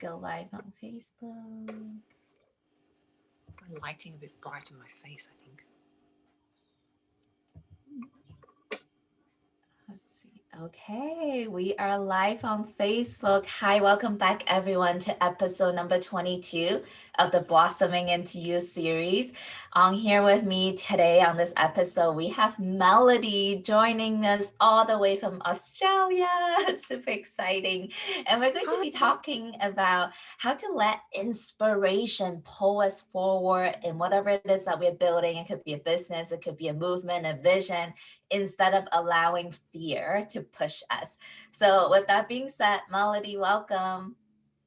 go live on Facebook. It's my lighting a bit bright on my face, I think. Let's see. Okay, we are live on Facebook. Hi, welcome back everyone to episode number 22 of the Blossoming Into You series. On here with me today on this episode, we have Melody joining us all the way from Australia. Super exciting. And we're going to Hi. be talking about how to let inspiration pull us forward in whatever it is that we're building. It could be a business, it could be a movement, a vision, instead of allowing fear to push us. So, with that being said, Melody, welcome.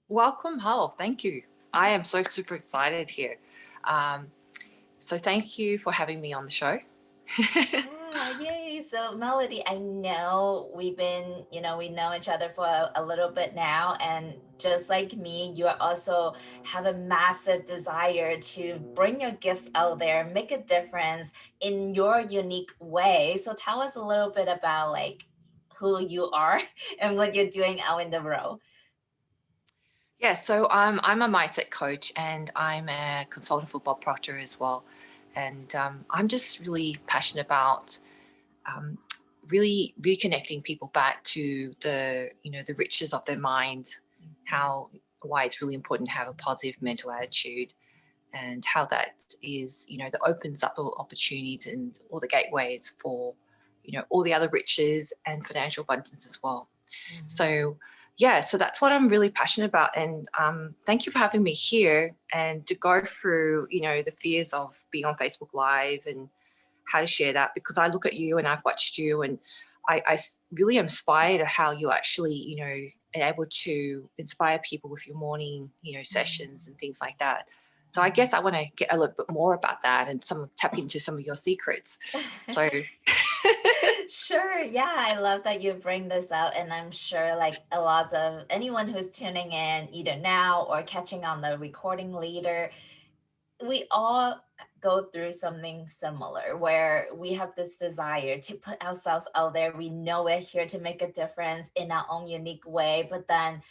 Welcome, Hal. Thank you. I am so super excited here. Um, so thank you for having me on the show. Yeah, yay. So, Melody, I know we know each other for a little bit now. And just like me, you also have a massive desire to bring your gifts out there, make a difference in your unique way. So, tell us a little bit about like who you are and what you're doing out in the world. Yeah, so I'm a mindset coach and I'm a consultant for Bob Proctor as well. And I'm just really passionate about um, really reconnecting people back to the riches of their mind, how why it's really important to have a positive mental attitude, and how that is that opens up all opportunities and all the gateways for all the other riches and financial abundance as well. Mhm. So yeah, so that's what I'm really passionate about. And thank you for having me here and to go through the fears of being on Facebook Live and how to share that, because I look at you and I've watched you, and I really am inspired at how you actually are able to inspire people with your morning sessions and things like that. So I guess I want to get a little bit more about that and tap into some of your secrets. So Sure. Yeah, I love that you bring this out. And I'm sure like a lot of anyone who's tuning in either now or catching on the recording later, we all go through something similar where we have this desire to put ourselves out there. We know we're here to make a difference in our own unique way, but then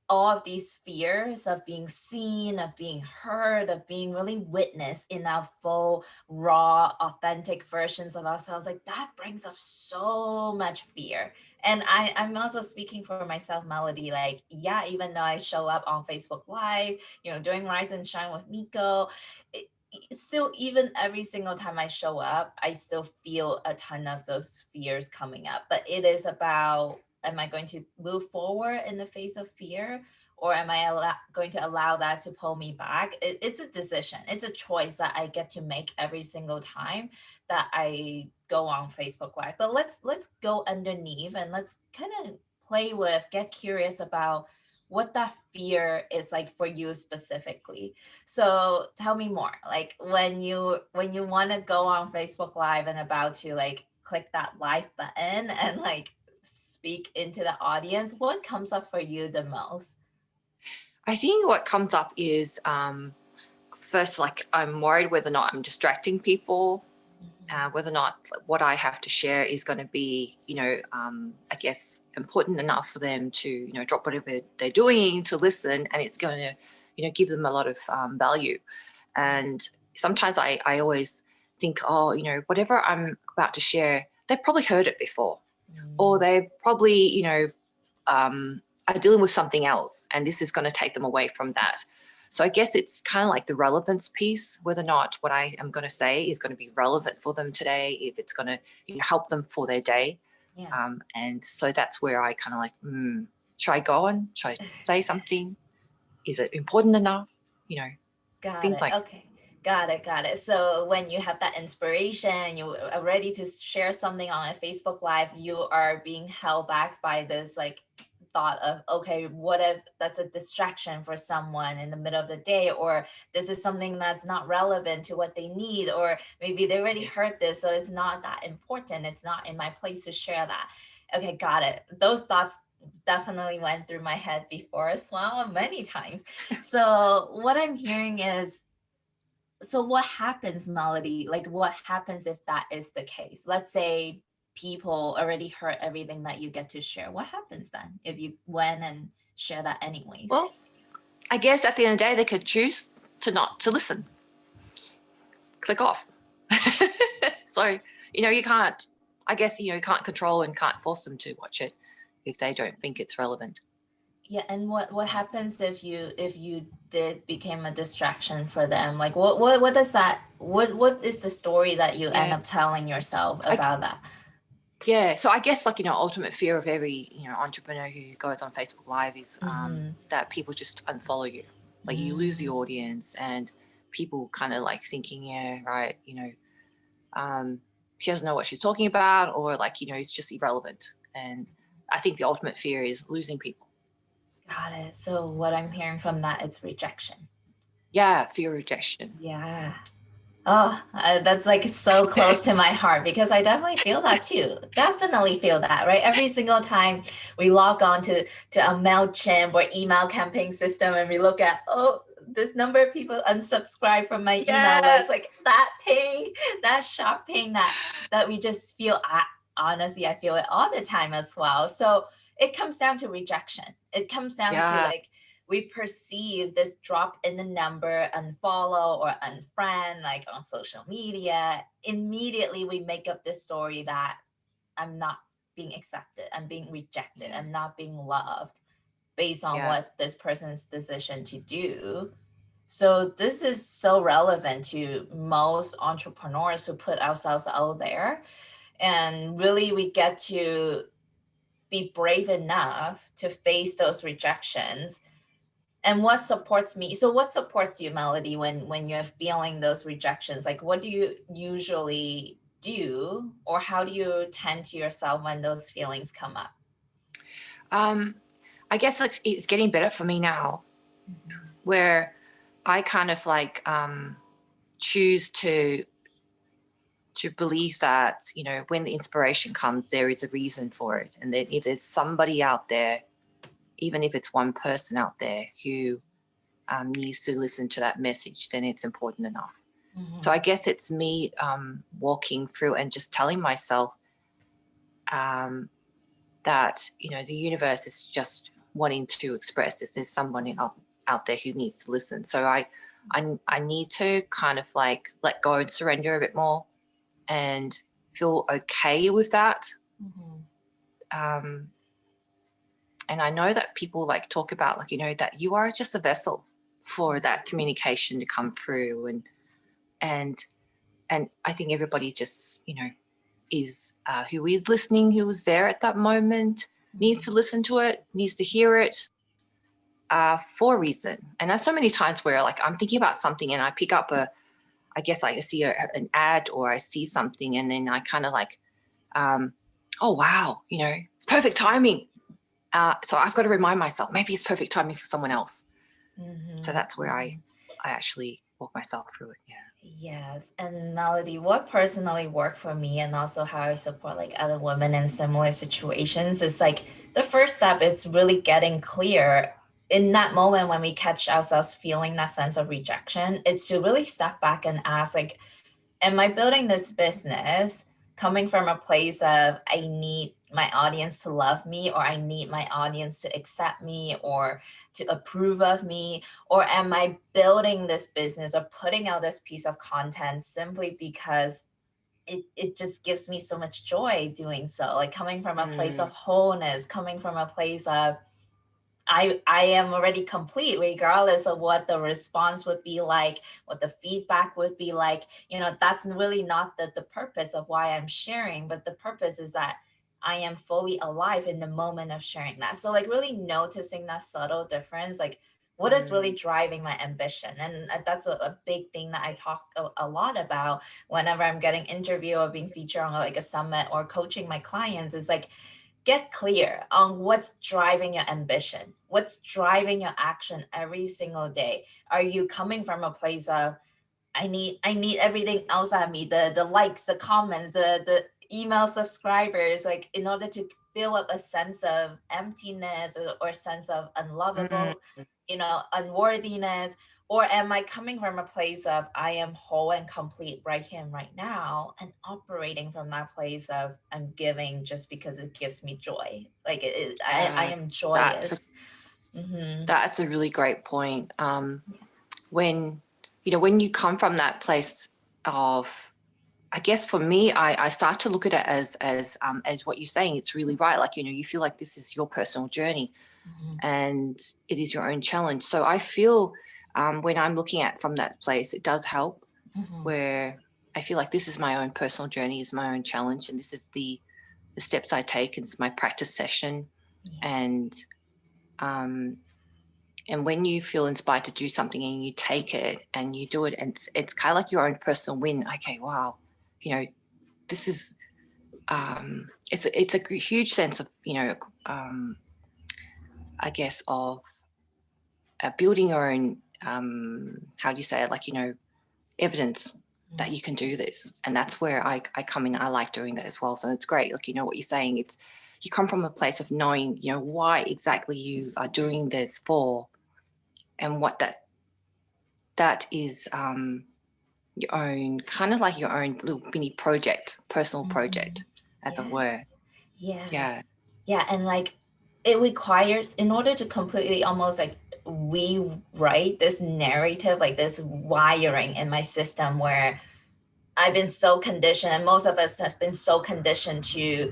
all of these fears of being seen, of being heard, of being really witnessed in our full, raw, authentic versions of ourselves, like that brings up so much fear. And I'm also speaking for myself, Melody. Like, yeah, even though I show up on Facebook Live, doing Rise and Shine with Miko, still, even every single time I show up, I still feel a ton of those fears coming up. But it is about, am I going to move forward in the face of fear, or am I going to allow that to pull me back? It's a decision, it's a choice that I get to make every single time that I go on Facebook Live. But let's go underneath and let's kind of play with, get curious about what that fear is like for you specifically. So tell me more. Like when you want to go on Facebook Live and about to like click that live button and like speak into the audience, what comes up for you the most? I think what comes up is first, like, I'm worried whether or not I'm distracting people, Mhm. whether or not what I have to share is going to be, I guess, important enough for them to, drop whatever they're doing to listen, and it's going to, give them a lot of value. And sometimes I always think, oh, whatever I'm about to share, they've probably heard it before, or Mm. they probably, are dealing with something else, and this is going to take them away from that. So I guess it's kind of like the relevance piece, whether or not what I am going to say is going to be relevant for them today, if it's going to help them for their day. Yeah. And so that's where I kind of like, should I go on? Should I say something? Is it important enough? You know, Got things it. like, Okay. Got it. Got it. So when you have that inspiration, you are ready to share something on a Facebook Live, you are being held back by this like thought of, okay, what if that's a distraction for someone in the middle of the day, or this is something that's not relevant to what they need, or maybe they already yeah, heard this, so it's not that important. It's not in my place to share that. Okay, got it. Those thoughts definitely went through my head before as well, many times. So what I'm hearing is, so what happens, Melody? Like what happens if that is the case? Let's say people already heard everything that you get to share. What happens then if you went and share that anyways? well, I guess at the end of the day, they could choose to not to listen, click off. So, you can't, I guess, you can't control and can't force them to watch it if they don't think it's relevant. Yeah, and what happens if you did became a distraction for them? Like what does that what is the story that you end Yeah. up telling yourself I, about that? yeah. So I guess, like, ultimate fear of every, entrepreneur who goes on Facebook Live is Mm-hmm. that people just unfollow you. Like, you lose the audience, and people kind of like thinking, yeah, right, um, she doesn't know what she's talking about, or like, it's just irrelevant. And I think the ultimate fear is losing people. Got it. So what I'm hearing from that, it's rejection. Yeah, fear of rejection. Yeah. Oh, that's like so close to my heart because I definitely feel that too. Definitely feel that, right? Every single time we log on to a MailChimp or email campaign system and we look at, oh, this number of people unsubscribe from my email list, Yes. like that pain, that sharp pain that we just feel. Honestly, I feel it all the time as well. So it comes down to rejection. It comes down to Yeah. like we perceive this drop in the number, unfollow or unfriend, like on social media, immediately we make up this story that I'm not being accepted, I'm being rejected, Yeah. I'm not being loved based on Yeah. what this person's decision to do. So this is so relevant to most entrepreneurs who put ourselves out there. And really, we get to be brave enough to face those rejections. And what supports me, so what supports you, Melody, when you're feeling those rejections? Like what do you usually do, or how do you tend to yourself when those feelings come up? Um, I guess it's getting better for me now, Mm-hmm. where I kind of like choose to believe that, when the inspiration comes, there is a reason for it, and that if there's somebody out there, even if it's one person out there who needs to listen to that message, then it's important enough. So I Mm-hmm. guess it's me walking through and just telling myself um, that, the universe is just wanting to express this. There's someone out there who needs to listen. So I need to kind of like let go and surrender a bit more and feel okay with that. Mm-hmm. Um, and I know that people like talk about, like, that you are just a vessel for that communication to come through, and and I think everybody just, is who is listening, who is there at that moment, needs to Mm-hmm. listen to it, needs to hear it for a reason. And there's so many times where, like, I'm thinking about something and I pick up I guess I see an ad, or I see something, and then I kind of like, um, oh wow, it's perfect timing. So I've got to remind myself maybe it's perfect timing for someone else. So Mm-hmm. that's where I actually walk myself through it. Yeah. Yes, and Melody, what personally worked for me and also how I support like other women in similar situations is like the first step is really getting clear in that moment when we catch ourselves feeling that sense of rejection. It's to really step back and ask like, am I building this business coming from a place of I need my audience to love me, or I need my audience to accept me or to approve of me? Or am I building this business or putting out this piece of content simply because it just gives me so much joy doing so? Like coming from a place of Mm, wholeness, coming from a place of I am already complete regardless of what the response would be like, what the feedback would be like. That's really not the purpose of why I'm sharing, but the purpose is that I am fully alive in the moment of sharing that. So like really noticing that subtle difference, like what is really mm, driving my ambition. And that's a big thing that I talk a lot about whenever I'm getting interviewed or being featured on like a summit or coaching my clients, is like get clear on what's driving your ambition, what's driving your action every single day. Are you coming from a place of I need everything else on me, the likes, the comments, the email subscribers, like in order to fill up a sense of emptiness, or sense of mm, unlovable, unworthiness? Or am I coming from a place of I am whole and complete right here and right now, and operating from that place of I'm giving just because it gives me joy, like I yeah, am that's a joyous. Mm-hmm. That's a really great point. Yeah. When when you come from that place of, I guess for me, I start to look at it as what you're saying. It's really right. Like, you feel like this is your personal journey Mm-hmm. and it is your own challenge. So I feel when I'm looking at from that place, it does help, Mm-hmm. where I feel like this is my own personal journey, is my own challenge, and this is the steps I take. It's my practice session, Yeah. and um, and when you feel inspired to do something and you take it and you do it, and it's kind of like your own personal win. Okay, wow, this is it's a huge sense of I guess of building your own how do you say it, like evidence that you can do this. And that's where I come in. I like doing that as well. So it's great. Like, what you're saying, it's you come from a place of knowing, why exactly you are doing this for, and what that is your own, kind of like your own little mini project, personal Mm-hmm. project, as it Yes. were. Yeah. Yes. Yeah, and like it requires, in order to completely almost like rewrite this narrative, like this wiring in my system where I've been so conditioned, and most of us has been so conditioned to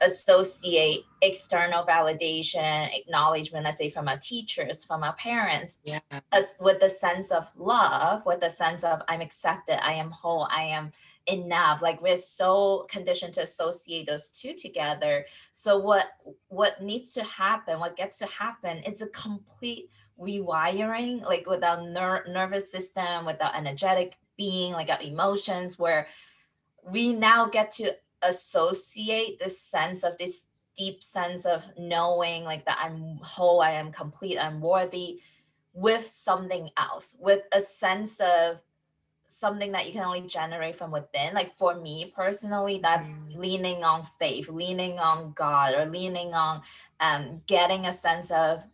associate external validation, acknowledgement, let's say from our teachers, from our parents, Yeah. us with the sense of love, with the sense of I'm accepted, I am whole, I am enough. Like we're so conditioned to associate those two together. So what needs to happen, what gets to happen, it's a complete rewiring, like with our nervous system, with our energetic being, like our emotions, where we now get to associate this sense of this deep sense of knowing like that I'm whole, I am complete, I'm worthy, with something else, with a sense of something that you can only generate from within. Like for me personally, that's Mm. leaning on faith, leaning on God, or leaning on getting a sense of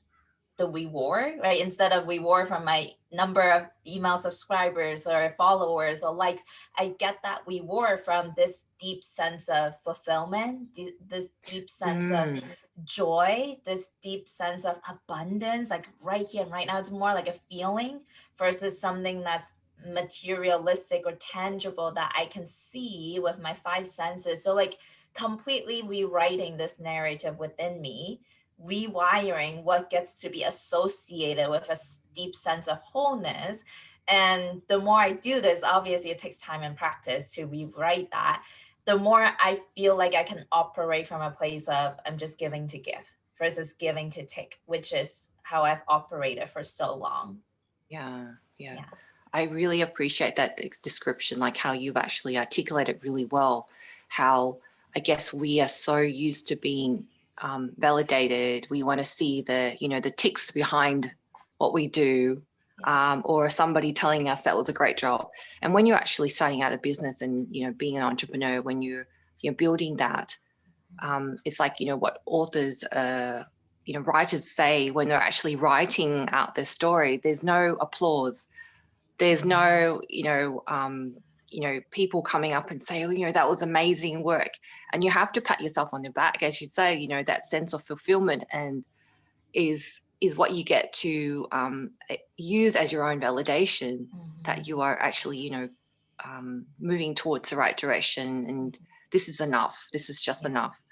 the reward, right? Instead of reward from my number of email subscribers or followers or likes, I get that reward from this deep sense of fulfillment, this deep sense of Mm. joy, this deep sense of abundance, like right here and right now. It's more like a feeling versus something that's materialistic or tangible that I can see with my five senses. So, like, completely rewriting this narrative within me, rewiring what gets to be associated with a deep sense of wholeness. And the more I do this, obviously it takes time and practice to rewrite that, the more I feel like I can operate from a place of I'm just giving to give versus giving to take, which is how I've operated for so long. Yeah. Yeah. Yeah. I really appreciate that description, like how you've actually articulated really well how, I guess, we are so used to being validated. We want to see the ticks behind what we do, Yeah. or somebody telling us that was a great job. And when you're actually starting out a business and, being an entrepreneur, when you're building that, it's like, what authors, writers say when they're actually writing out their story, there's no applause, there's no people coming up and say, oh, that was amazing work. And you have to pat yourself on the back, as you say, that sense of fulfillment and is what you get to use as your own validation, that Mm-hmm. you are actually moving towards the right direction, and this is enough, this is just Yeah. enough.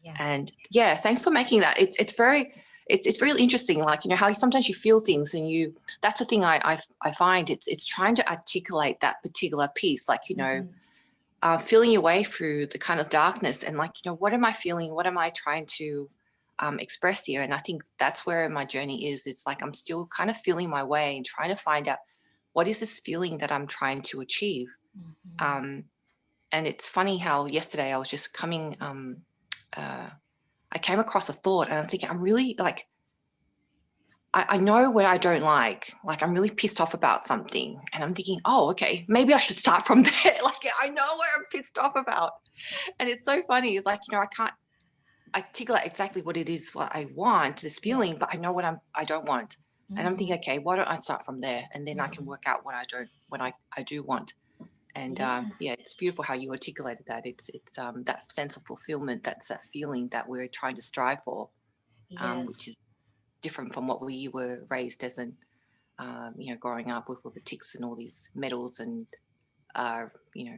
Yes. And yeah, thanks for making that. It's very, it's really interesting. Like, how sometimes you feel things and that's the thing I find it's trying to articulate that particular piece, like, Mm-hmm. feeling your way through the kind of darkness and, like, what am I feeling? What am I trying to express here? And I think that's where my journey is. It's like, I'm still kind of feeling my way and trying to find out what is this feeling that I'm trying to achieve. Mm-hmm. Um, and it's funny how yesterday I was just coming, uh, I came across a thought and I'm thinking, I'm really like, I know what I don't like I'm really pissed off about something. And I'm thinking, oh, okay, maybe I should start from there. Like, I know what I'm pissed off about. And it's so funny. It's like, I can't articulate exactly what it is, what I want, this Yeah. feeling, but I know I don't want. And I'm Mm-hmm. thinking, okay, why don't I start from there? And then I can Mm-hmm. work out what I do want. And Yeah. yeah, it's beautiful how you articulated that. It's that sense of fulfillment. That's that feeling that we're trying to strive for, Yes. which is different from what we were raised as, and growing up with all the ticks and all these medals and uh, you know,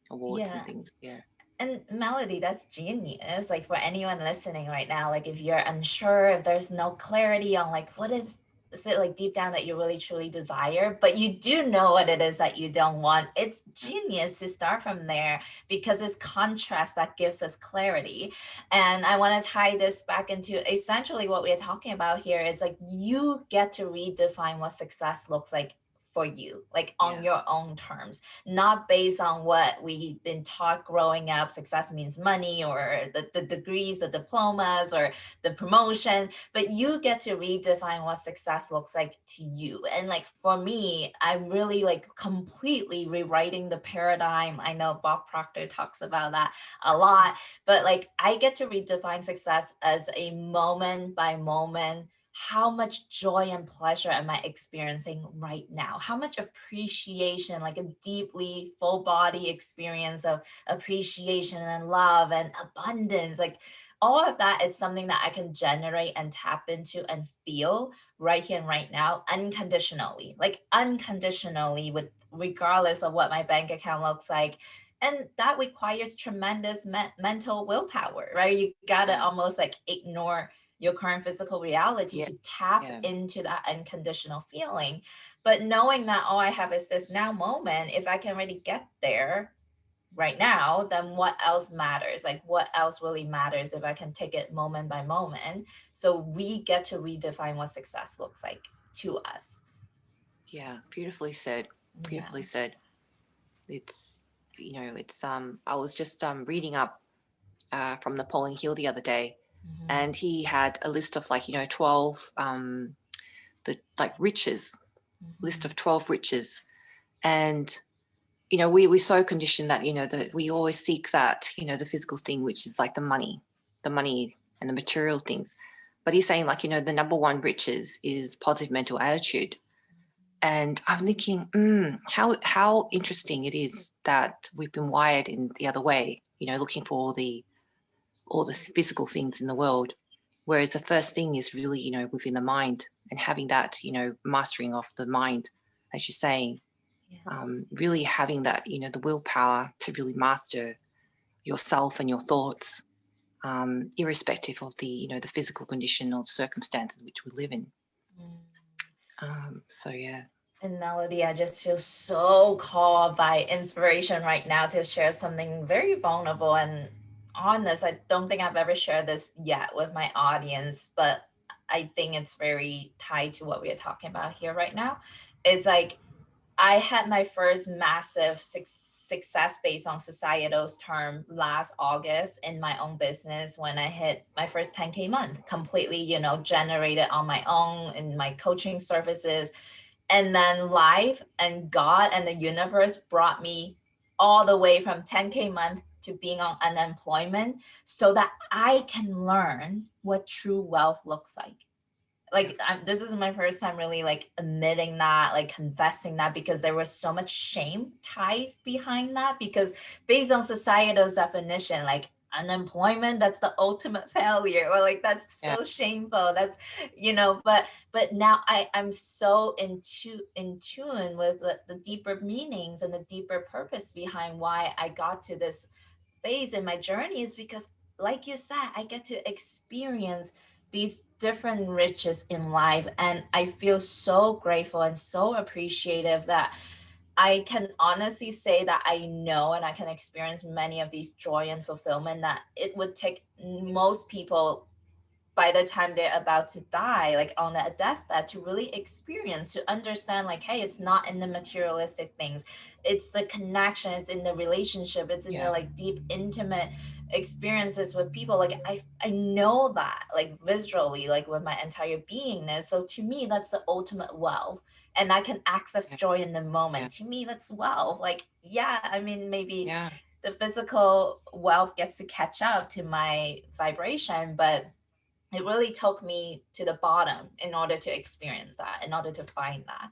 awards Yeah. and things. Yeah, And Melody, that's genius. Like for anyone listening right now, like if you're unsure, if there's no clarity on like what is it like deep down that you really truly desire, but you do know what it is that you don't want, it's yeah, genius to start from there because it's contrast that gives us clarity. And I want to tie this back into essentially what we're talking about here. It's like you get to redefine what success looks like for you, like on yeah, your own terms, not based on what we've been taught growing up. Success means money or the degrees, the diplomas, or the promotion, but you get to redefine what success looks like to you. And like for me, I'm really like completely rewriting the paradigm. I know Bob Proctor talks about that a lot, but like I get to redefine success as a moment by moment. How much joy and pleasure am I experiencing right now? How much appreciation, like a deeply full body experience of appreciation and love and abundance, like all of that, it's something that I can generate and tap into and feel right here and right now unconditionally, with regardless of what my bank account looks like. And that requires tremendous mental willpower, right? You gotta yeah, almost like ignore your current physical reality yeah, to tap yeah, into that unconditional feeling. But knowing that all I have is this now moment, if I can really get there right now, then what else matters? Like, what else really matters if I can take it moment by moment? So we get to redefine what success looks like to us. yeah. Beautifully said. Yeah. Beautifully said. It's it's I was just reading up from Napoleon Hill the other day, Mhm. and he had a list of 12 the like riches, list Mhm. of 12 riches. And we're so conditioned that that we always seek that the physical thing, which is like the money and the material things. But he's saying, the number one riches is positive mental attitude. And I'm thinking, how interesting it is that we've been wired in the other way, looking for all the physical things in the world, whereas the first thing is really within the mind, and having that mastering of the mind, as you're saying, Yeah. really having that the willpower to really master yourself and your thoughts, irrespective of the physical condition or circumstances which we live in. Mm. So yeah, And Melody, I just feel so called by inspiration right now to share something very vulnerable and honest. I don't think I've ever shared this yet with my audience, but I think it's very tied to what we are talking about here right now. It's like I had my first massive success based on societal's term last August in my own business when I hit my first 10K month, completely, generated on my own in my coaching services. And then life and God and the universe brought me all the way from 10K month to being on unemployment so that I can learn what true wealth looks like. yeah, This is my first time really like admitting that, like confessing that, because there was so much shame tied behind that, because based on societal's definition, like unemployment, that's the ultimate failure, or like that's yeah, so shameful, that's but now I'm so in tune with the deeper meanings and the deeper purpose behind why I got to this phase in my journey, is because, like you said, I get to experience these different riches in life. And I feel so grateful and so appreciative that I can honestly say that I know and I can experience many of these joy and fulfillment that it would take most people by the time they're about to die, like on a deathbed, to really experience, to understand, like, hey, it's not in the materialistic things, it's the connection, it's in the relationship, it's in the yeah, like deep intimate experiences with people. Like I know that like visually, like with my entire beingness. So to me, that's the ultimate wealth. And I can access yeah, joy in the yeah, moment. To me, that's wealth. Like, yeah, I mean, maybe yeah, the physical wealth gets to catch up to my vibration, but it really took me to the bottom in order to experience that, in order to find that.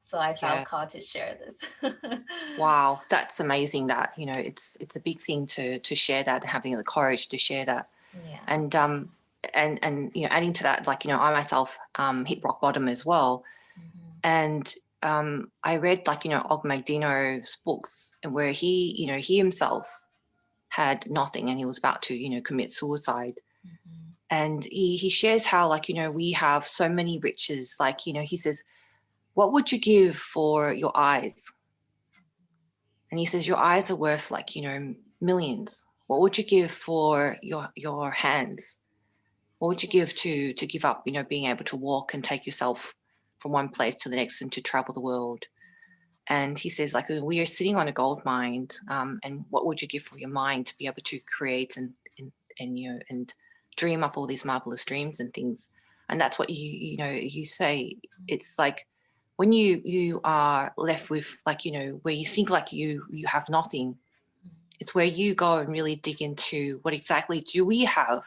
So I felt yeah. called to share this. Wow, that's amazing. That it's a big thing to share that, having the courage to share that. Yeah. And and adding to that, like, I myself hit rock bottom as well. Mhm. And I read, like, Og Magdino's books, and where he himself had nothing and he was about to, commit suicide. Mhm. And he shares how, like, we have so many riches. Like, he says, what would you give for your eyes? And he says, your eyes are worth, like, millions. What would you give for your hands? What would you give to give up, being able to walk and take yourself from one place to the next and to travel the world? And he says, like, we are sitting on a gold mine, and what would you give for your mind to be able to create and dream up all these marvelous dreams and things? And that's what you say. It's like when you are left with, like, where you think like you have nothing. It's where you go and really dig into what exactly do we have,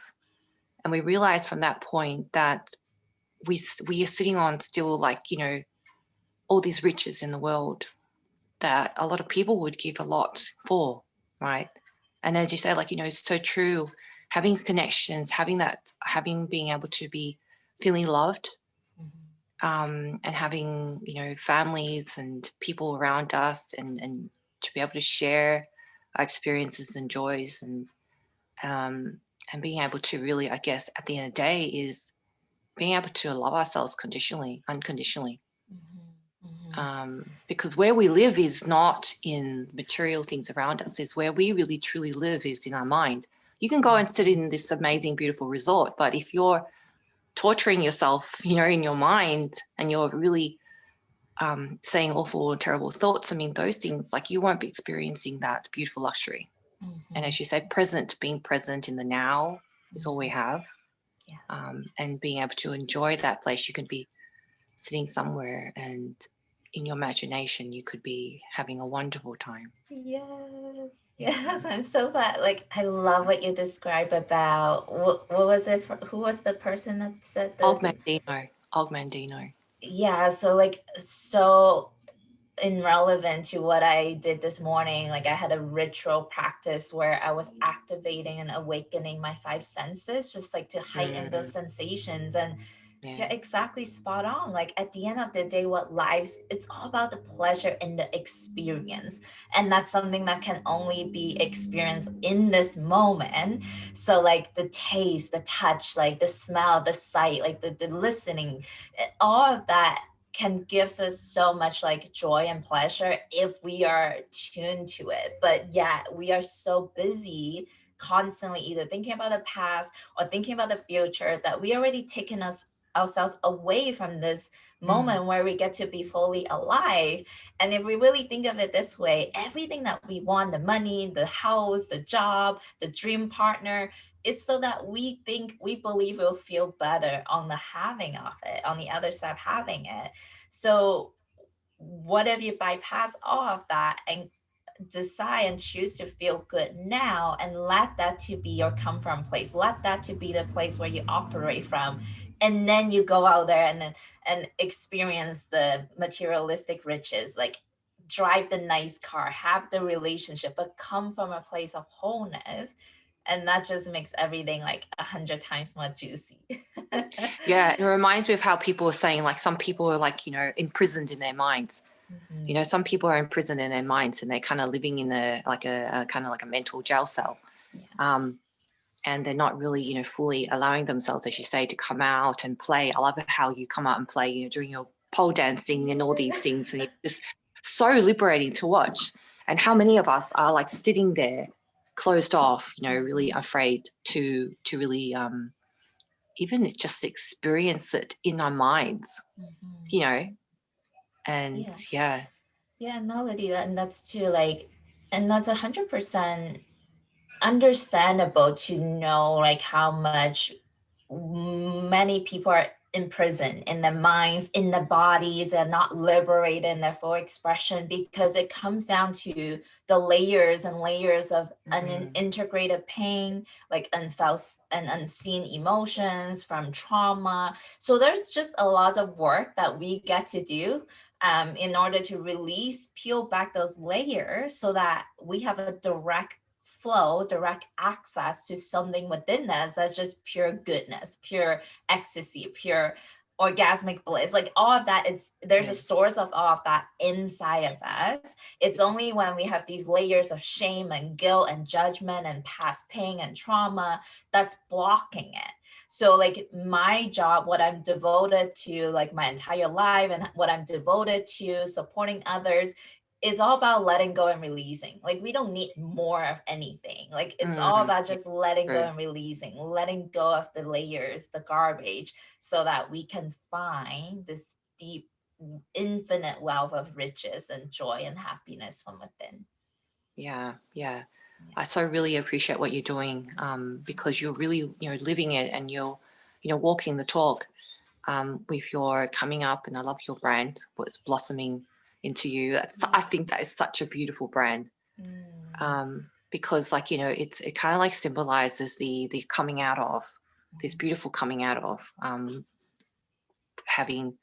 and we realize from that point that we are sitting on still, like, all these riches in the world that a lot of people would give a lot for, right? And as you say, like, it's so true. Having connections, having being able to be feeling loved, Mhm. and having, families and people around us, and to be able to share our experiences and joys, um, and being able to really, I guess, at the end of the day, is being able to love ourselves unconditionally. Mhm. Mhm. Because where we live is not in material things around us, is where we really truly live is in our mind. You can go and sit Mhm. in this amazing, beautiful resort, but if you're torturing yourself, in your mind, and you're really saying awful, terrible thoughts, I mean, those things, like, you won't be experiencing that beautiful luxury. And Mhm. as you say, being present in the now is all we Mhm. have. Yes. And being able to enjoy that place. You can be sitting somewhere, and in your imagination you could be having a wonderful time. Yes. Yes, I'm so glad. Like, I love what you describe about what was it for, who was the person that said the Og Mandino. yeah, so like so in relevant to what I did this morning, like I had a ritual practice where I was activating and awakening my five senses, just like to heighten those Mm, sensations. And yeah. yeah, exactly spot on. Like at the end of the day, what lives, it's all about the pleasure in the experience. And that's something that can only be experienced in this moment. So like the taste, the touch, like the smell, the sight, like the listening, all of that can gives us so much like joy and pleasure if we are tuned to it. But yeah, we are so busy constantly either thinking about the past or thinking about the future that we already taken us ourselves away from this Mm, moment where we get to be fully alive. And if we really think of it this way, everything that we want, the money, the house, the job, the dream partner, it's so that we think we believe we'll feel better on the having of it, on the other side of having it. So what if you bypass all of that and decide and choose to feel good now and let that to be your come from place, let that to be the place where you operate from, and then you go out there and experience the materialistic riches, like drive the nice car, have the relationship, but come from a place of wholeness, and that just makes everything like 100 times more juicy. yeah, it reminds me of how people are saying, like, some people are, like, imprisoned in their minds. Mhm. Some people are imprisoned in their minds, and they're kind of living in a kind of like a mental jail cell. Yes. um, and they're not really, fully allowing themselves, as you say, to come out and play. I love how you come out and play, during your pole dancing and all these things, and it's just so liberating to watch. And how many of us are, like, sitting there, closed off, really Mhm. afraid to really, even just experience it in our minds, Mhm. you know, and Yeah. yeah. Yeah, melody, and that's too like, and that's 100% understandable to know like how much many people are imprisoned in their minds, in their bodies, and not liberated in their full expression because it comes down to the layers and layers of Mm, unintegrated pain, like unfelt and unseen emotions from trauma. So there's just a lot of work that we get to do in order to release, peel back those layers so that we have a direct flow, direct access to something within us that's just pure goodness, pure ecstasy, pure orgasmic bliss. Like all of that, it's there's a Yeah. source of all of that inside of us. It's only when we have these layers of shame and guilt and judgment and past pain and trauma that's blocking it. So like my job, what I'm devoted to like my entire life and what I'm devoted to supporting others, is all about letting go and releasing. Like we don't need more of anything. Like it's all about Yeah. just letting go True. and releasing, letting go of the layers, the garbage, so that we can find this deep, infinite wealth of riches and joy and happiness from within. Yeah. Yeah. Yeah. I so really appreciate what you're doing, because you're really, living it, and you're, walking the talk, with your coming up. And I love your brand, what's blossoming into you. I think that is such a beautiful brand, Mm. because, like, it kind of like symbolizes the coming out of this Mhm. beautiful coming out of, having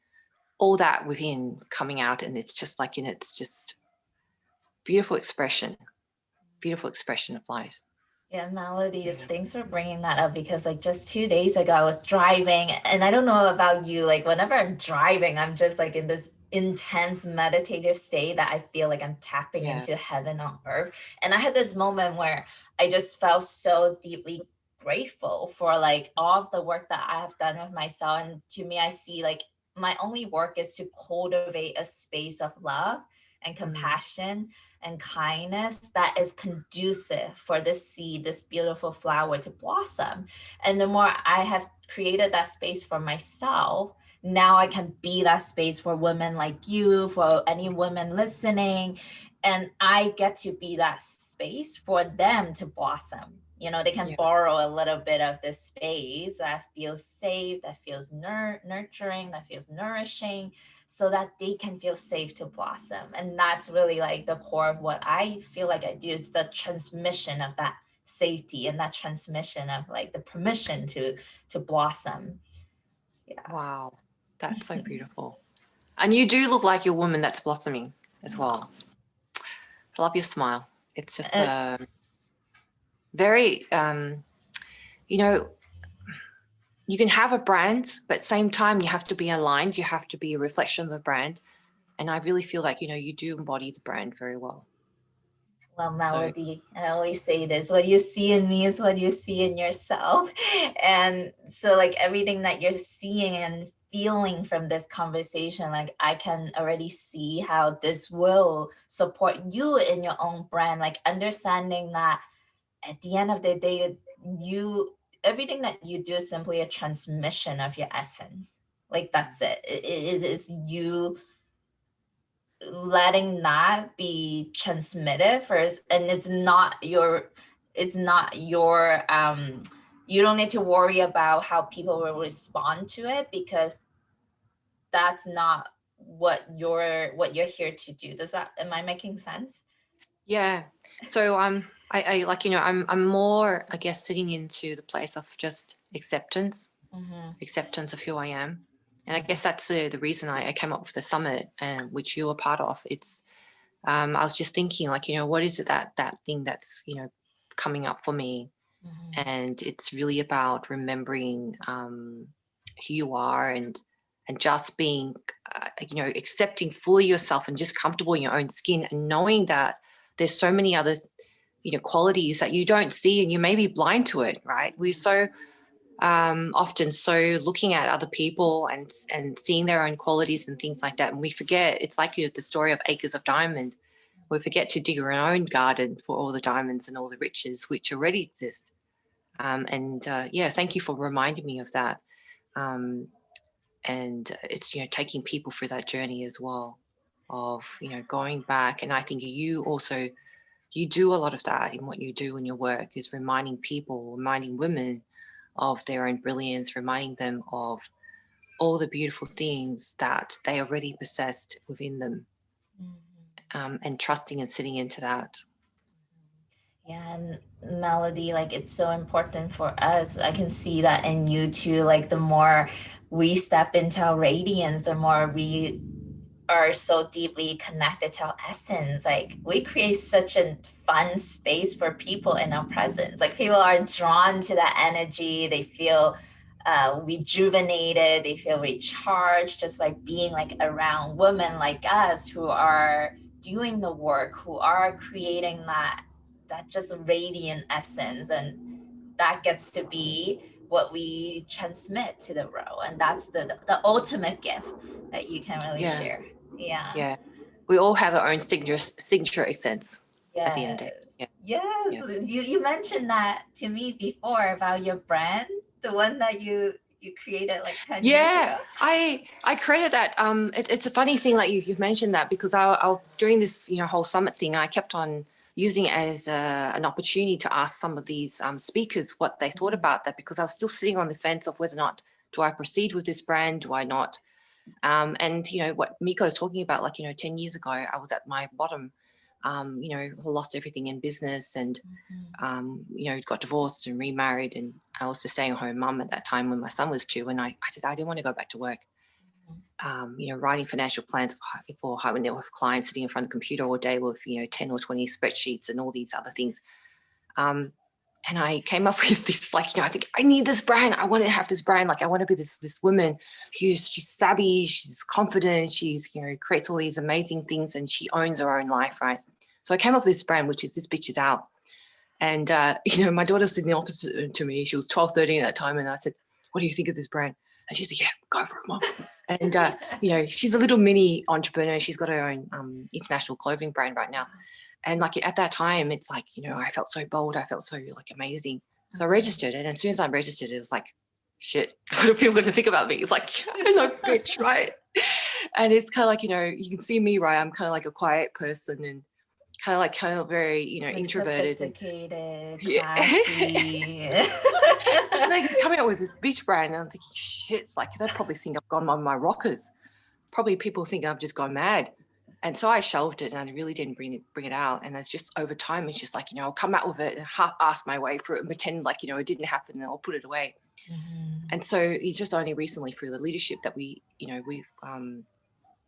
all that within coming out, and it's just like, it's just beautiful expression, beautiful expression of life. Yeah, Melody, Yeah. thanks for bringing that up because like just 2 days ago I was driving and I don't know about you, like whenever I'm driving, I'm just like in this intense meditative state that I feel like I'm tapping Yeah. into heaven on earth. And I had this moment where I just felt so deeply grateful for like all of the work that I have done with myself. And to me, I see like my only work is to cultivate a space of love and Mm. compassion and kindness that is conducive for this seed, this beautiful flower to blossom. And the more I have created that space for myself, now I can be that space for women like you, for any women listening. And I get to be that space for them to blossom. You know, they can Yeah. borrow a little bit of this space that feels safe, that feels nurturing, that feels nourishing, so that they can feel safe to blossom. And that's really like the core of what I feel like I do, is the transmission of that safety and that transmission of like the permission to blossom. Yeah. Wow. That's so beautiful. And you do look like your woman that's blossoming as well. I love your smile. It's just, Uh, very, you know, you can have a brand, but at the same time, you have to be aligned. You have to be a reflection of the brand. And I really feel like, you do embody the brand very well. well, So, Melody, I always say this: what you see in me is what you see in yourself. And so, like, everything that you're seeing and feeling from this conversation, like, I can already see how this will support you in your own brand. Like, understanding that at the end of the day, you everything that you do is simply a transmission of your essence. Like, that's it. It is you letting that be transmitted first, and it's not your you don't need to worry about how people will respond to it, because that's not what you're here to do. Does that Am I making sense? yeah. So, I like, I'm more, I guess, sitting into the place of just acceptance, Mm-hmm. acceptance of who I am. And I guess that's the reason I came up with the summit, and which you were part of. It's, I was just thinking, like, what is it, that thing that's, coming up for me? Mm-hmm. And it's really about remembering, who you are, and just being, accepting fully yourself, and just comfortable in your own skin, and knowing that there's so many other, qualities that you don't see, and you may be blind to it, right? We're so, often so looking at other people, and seeing their own qualities and things like that, and we forget, it's like, the story of acres of diamond. We forget to dig our own garden for all the diamonds and all the riches which already exist. And yeah, thank you for reminding me of that. Um, and it's, taking people through that journey as well, of, going back. And I think you also, you do a lot of that in what you do in your work, is reminding people, reminding women of their own brilliance, reminding them of all the beautiful things that they already possessed within them, Mm-hmm. and trusting and sitting into that. Yeah, and Melody, like it's so important for us. I can see that in you too. Like the more we step into our radiance, the more we are so deeply connected to our essence. Like we create such a fun space for people in our presence. Like people are drawn to that energy. They feel rejuvenated. They feel recharged just by being like around women like us who are doing the work, who are creating that just radiant essence, and that gets to be what we transmit to the row, and that's the ultimate gift that you can really Yeah. share. Yeah. Yeah. We all have our own signature essence at the end of the Yes. day. Yeah. Yes. Yeah. You mentioned that to me before about your brand, the one that you created like 10 years Yeah, ago. I created that. It's a funny thing that you've mentioned that because I during this whole summit thing, I kept on using it as an opportunity to ask some of these speakers what they thought about that because I was still sitting on the fence of whether or not do I proceed with this brand, do I not? And what Miko is talking about, like 10 years ago, I was at my bottom. Lost everything in business and got divorced and remarried, and I was just staying home mum at that time when my son was 2, and I said I didn't want to go back to work. Writing financial plans for high net worth clients, sitting in front of the computer all day with 10 or 20 spreadsheets and all these other things. And I came up with this, I think I need this brand. I want to have this brand. Like I want to be this woman she's savvy, she's confident, she's creates all these amazing things, and she owns her own life, right? So I came up with this brand, which is This Bitch Is Out. And, my daughter's sitting opposite to me. She was 12, 13 at that time. And I said, what do you think of this brand? And she said, yeah, go for it, Mom. And, she's a little mini entrepreneur. She's got her own international clothing brand right now. And like at that time, it's like, I felt so bold. I felt so like amazing. So I registered. And as soon as I registered, it was like, shit, what are people going to think about me? It's like, I'm a bitch, right? And it's kind of like, you can see me, right? I'm kind of like a quiet person and kind of very Like introverted and sophisticated, yeah. classy. Like it's coming out with this beach brand, and I'm thinking, shit, it's like they probably think I've gone on my rockers. Probably people think I've just gone mad. And so I shelved it and I really didn't bring it out. And it's just over time, it's just like, I'll come out with it and half-ass my way through it and pretend like, it didn't happen, and I'll put it away. And so it's just only recently through the leadership that we've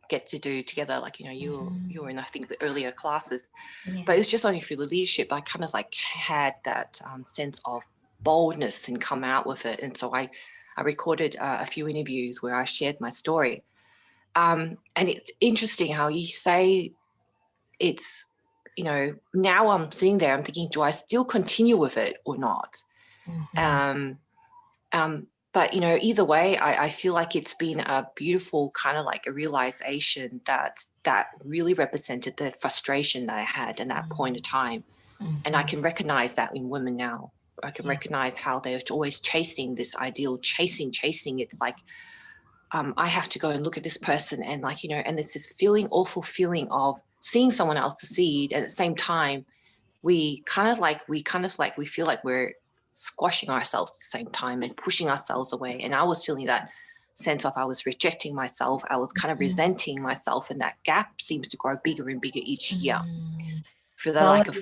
get to do together, like you were in I think the earlier classes, Yeah. but it's just only through the leadership I kind of like had that sense of boldness and come out with it. And so I recorded a few interviews where I shared my story, and it's interesting how you say it's now I'm sitting there, I'm thinking, do I still continue with it or not? But either way, I feel like it's been a beautiful kind of like a realization that really represented the frustration that I had in that point of time. And I can recognize that in women now. I can recognize how they're always chasing this ideal, chasing. It's like, I have to go and look at this person and like, and it's this awful feeling of seeing someone else succeed. And at the same time, we feel like we're squashing ourselves at the same time and pushing ourselves away. And I was feeling that sense of I was rejecting myself. I was kind of resenting myself. And that gap seems to grow bigger and bigger each year for the lack of.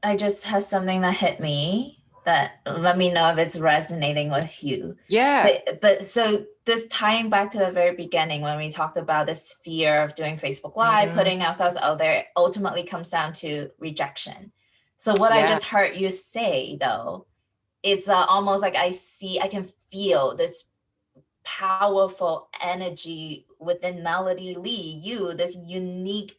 I just have something that hit me that let me know if it's resonating with you. Yeah. But so this tying back to the very beginning when we talked about this fear of doing Facebook Live, putting ourselves out there, ultimately comes down to rejection. So what I just heard you say though, it's almost like I can feel this powerful energy within Melody Lee, this unique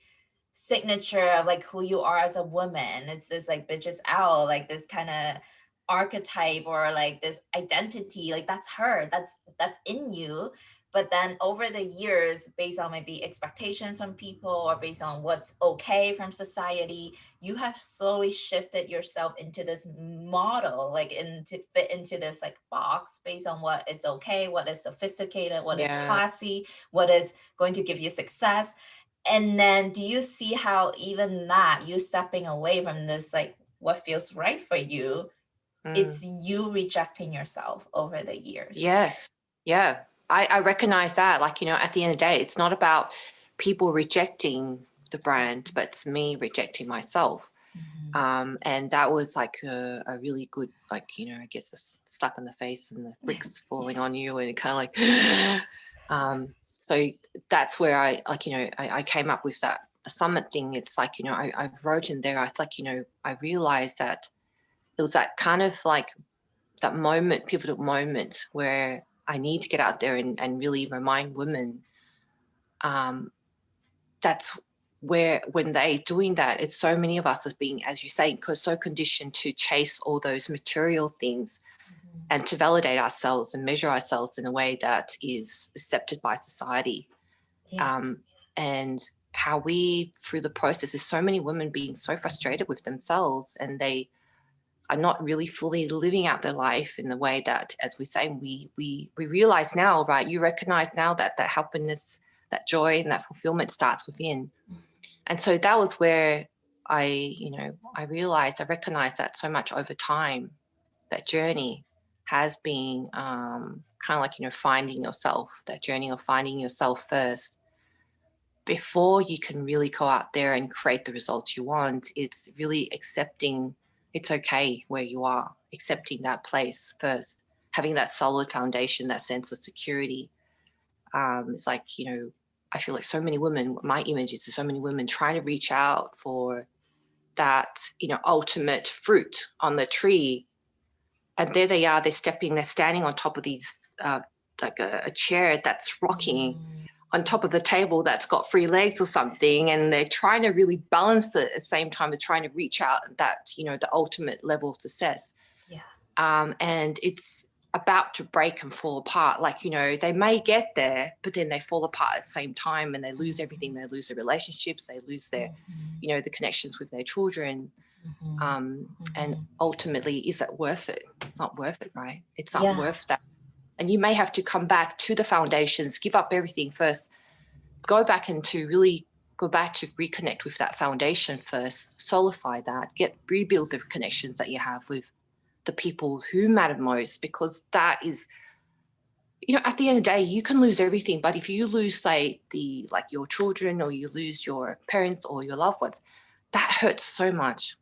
signature of like who you are as a woman. It's this like bitches out, like this kind of archetype or like this identity, like that's her, that's in you. But then over the years, based on maybe expectations from people or based on what's okay from society, you have slowly shifted yourself into this model, like into fit into this like box based on what it's okay, what is sophisticated, what is classy, what is going to give you success. And then do you see how even that, you stepping away from this, like what feels right for you, it's you rejecting yourself over the years? Yes. Yeah. I recognize that. Like, at the end of the day, it's not about people rejecting the brand, but it's me rejecting myself. And that was like a really good, like, I guess a slap in the face and the bricks falling on you and kind of like, So that's where I came up with that summit thing. It's like, I wrote in there, it's like, I realized that it was that kind of like that moment, pivotal moment where I need to get out there and really remind women, that's where when they doing that, it's so many of us as being, as you say, so conditioned to chase all those material things and to validate ourselves and measure ourselves in a way that is accepted by society. Yeah. And how we, through the process, there's so many women being so frustrated with themselves, and they are not really fully living out their life in the way that, as we say, we realize now, right? You recognize now that that happiness, that joy, and that fulfillment starts within. And so that was where I realized, I recognized that so much over time, that journey has been kind of like, finding yourself, that journey of finding yourself first before you can really go out there and create the results you want. It's really accepting it's okay where you are, accepting that place first, having that solid foundation, that sense of security. It's like, I feel like so many women, my image is so many women trying to reach out for that, ultimate fruit on the tree. And there they are, they're standing on top of these, like a chair that's rocking on top of the table that's got 3 legs or something, and they're trying to really balance it at the same time. They're trying to reach out that, the ultimate level of success. Yeah. And it's about to break and fall apart. Like, they may get there, but then they fall apart at the same time, and they lose everything. They lose their relationships, they lose their, the connections with their children. And ultimately, is it worth it? It's not worth it, right? It's not Yeah. worth that. And you may have to come back to the foundations, give up everything first, go back to reconnect with that foundation first, solidify that, rebuild the connections that you have with the people who matter most, because that is, at the end of the day, you can lose everything, but if you lose, say, your children, or you lose your parents or your loved ones, that hurts so much.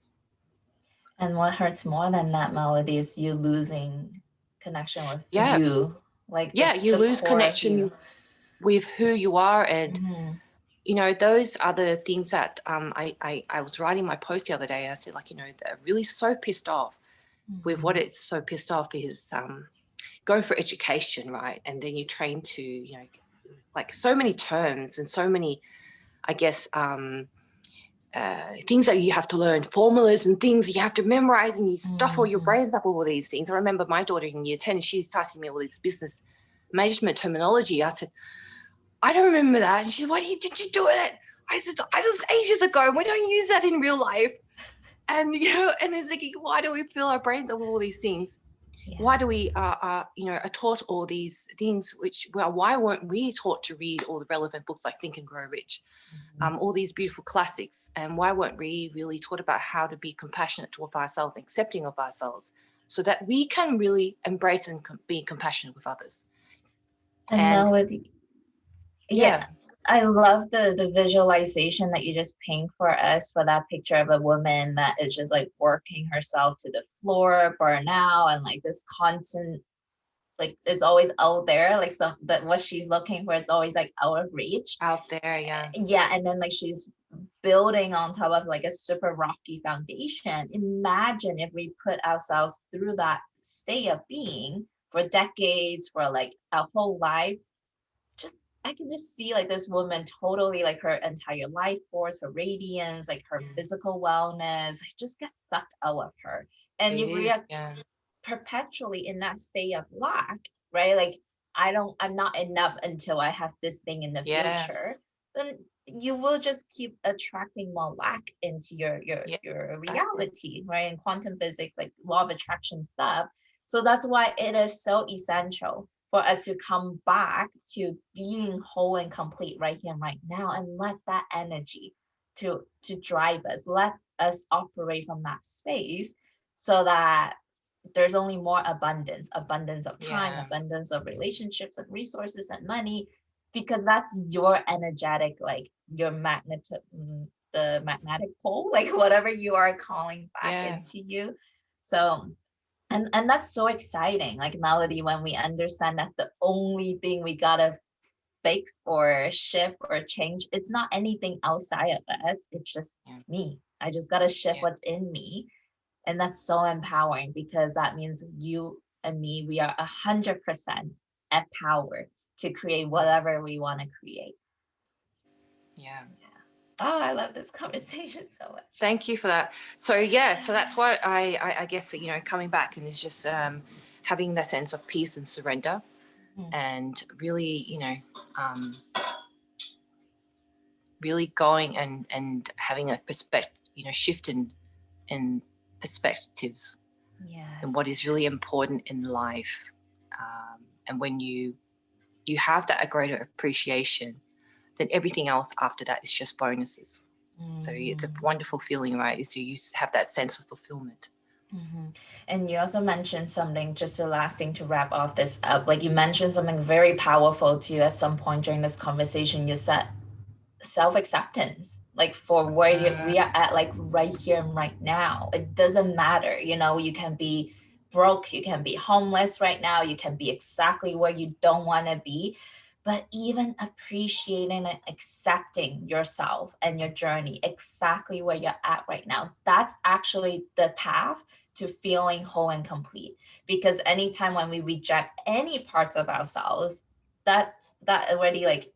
And what hurts more than that, Melody, is you losing connection with Yeah. you, like Yeah, you the lose core of you. connection with who you are. And those are the things that I was writing my post the other day. I said, they're really so pissed off with what it's so pissed off is go for education, right? And then you train to, like so many terms and so many, I guess, things that you have to learn, formulas and things you have to memorize, and you stuff all your brains up with all these things. I remember my daughter in year 10, she's teaching me all this business management terminology. I said, I don't remember that. And she said, why did you do it? I said, I was ages ago. We don't use that in real life. And, and it's like, why do we fill our brains up with all these things? Yeah. Why do we, are taught all these things, why weren't we taught to read all the relevant books like Think and Grow Rich, all these beautiful classics? And why weren't we really taught about how to be compassionate toward ourselves, accepting of ourselves, so that we can really embrace and be compassionate with others? And Melody, yeah, I love the visualization that you just paint for us, for that picture of a woman that is just like working herself to the floor, burnout, and like this constant, like it's always out there, like some that what she's looking for, it's always like out of reach. Out there, yeah. Yeah, and then like she's building on top of like a super rocky foundation. Imagine if we put ourselves through that state of being for decades, for like our whole life. Just I can just see like this woman totally, like her entire life force, her radiance, like her physical wellness, like, just gets sucked out of her. And if we are perpetually in that state of lack, right? Like I'm not enough until I have this thing in the future, then you will just keep attracting more lack into your reality, right? And quantum physics, like law of attraction stuff. So that's why it is so essential for us to come back to being whole and complete right here and right now, and let that energy to drive us, let us operate from that space, so that there's only more abundance of time, abundance of relationships and resources and money, because that's your energetic, like your the magnetic pole, like whatever you are calling back into you. So and that's so exciting, like Melody, when we understand that the only thing we gotta fix or shift or change. It's not anything outside of us. It's just Yeah. me. I just got to shift Yeah. what's in me. And that's so empowering because that means you and me, we are 100% at power to create whatever we want to create. Yeah. Oh, I love this conversation so much. Thank you for that. So yeah, so that's why I guess, coming back and is just having that sense of peace and surrender, Mhm. and really, um, really going and having a perspective, shift in perspectives and Yes. what is really important in life. And when you have that greater appreciation, then everything else after that is just bonuses. So it's a Mm. wonderful feeling, right? Is you have that sense of fulfillment. Mhm. And you also mentioned something, just the last thing to wrap off this up. Like you mentioned something very powerful to you at some point during this conversation. You said self-acceptance, like for where we are at, like right here and right now. It doesn't matter, you can be broke, you can be homeless right now, you can be exactly where you don't want to be, but even appreciating and accepting yourself and your journey exactly where you're at right now, that's actually the path to feeling whole and complete. Because anytime when we reject any parts of ourselves, that already, like,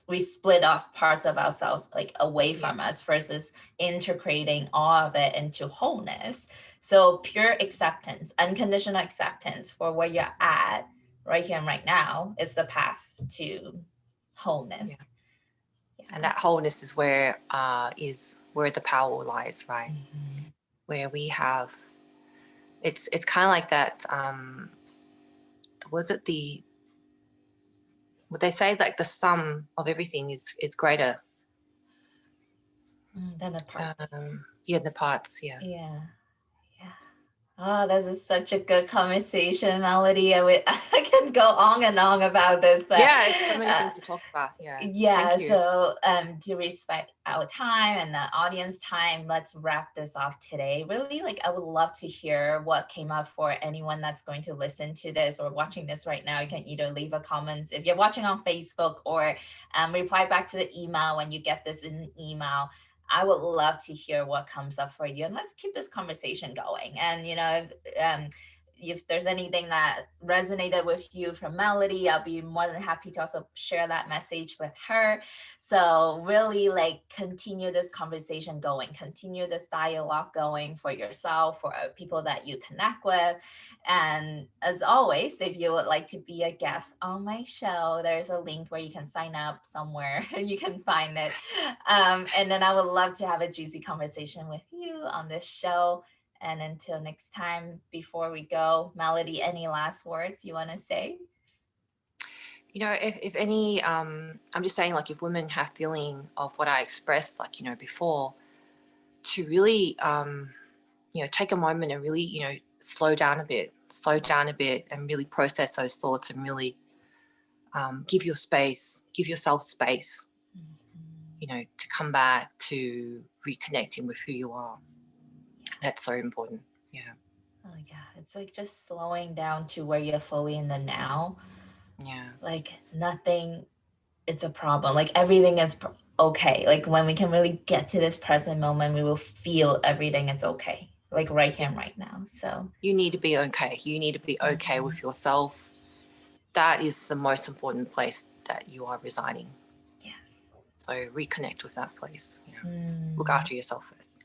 we split off parts of ourselves like away Yeah. from us versus integrating all of it into wholeness. So pure acceptance, unconditional acceptance for where you're at right here and right now is the path to Yeah. wholeness. And Yeah. that wholeness is where the power lies, right? Mhm. Where we have it's kind of like that. Was it the would they say like the sum of everything is greater? Then the parts. Yeah, the parts. Yeah. Yeah. Yeah. Oh, this is such a good conversation, Melody. I can go on and on about this, but Yeah, it's so many uh, things to talk about. Yeah. yeah, Thank you. so to respect our time and the audience time, let's wrap this off today. Really, like, I would love to hear what came up for anyone that's going to listen to this or watching this right now. You can either leave a comment if you're watching on Facebook, or reply back to the email when you get this in an email. I would love to hear what comes up for you, and let's keep this conversation going. And if there's anything that resonated with you from Melody, I'll be more than happy to also share that message with her. So really, like, continue this conversation going, continue this dialogue going for yourself, for people that you connect with. And as always, if you would like to be a guest on my show, there's a link where you can sign up somewhere. You can find it. And then I would love to have a juicy conversation with you on this show. And until next time, before we go, Melody, any last words you want to say? If any, I'm just saying, like, if women have feeling of what I expressed, like, before, to really, take a moment and really, slow down a bit and really process those thoughts and really give yourself space, to come back to reconnecting with who you are. That's so important. Yeah. Oh, yeah. It's like just slowing down to where you're fully in the now. Yeah. Like nothing, it's a problem. Like everything is okay. Like when we can really get to this present moment, we will feel everything is okay. Like right Yeah. here and right now. So, You need to be okay. You need to be okay mhm. with yourself. That is the most important place that you are residing. Yes. So reconnect with that place. Look Mm. after yourself first.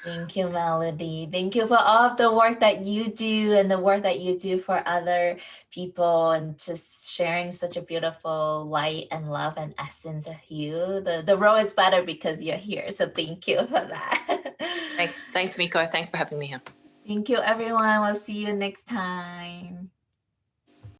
Thank you, Melody. Thank you for all of the work that you do and the work that you do for other people, and just sharing such a beautiful light and love and essence of you. The road is better because you're here. So thank you for that. Thanks, Miko. Thanks for having me here. Thank you, everyone. We'll see you next time.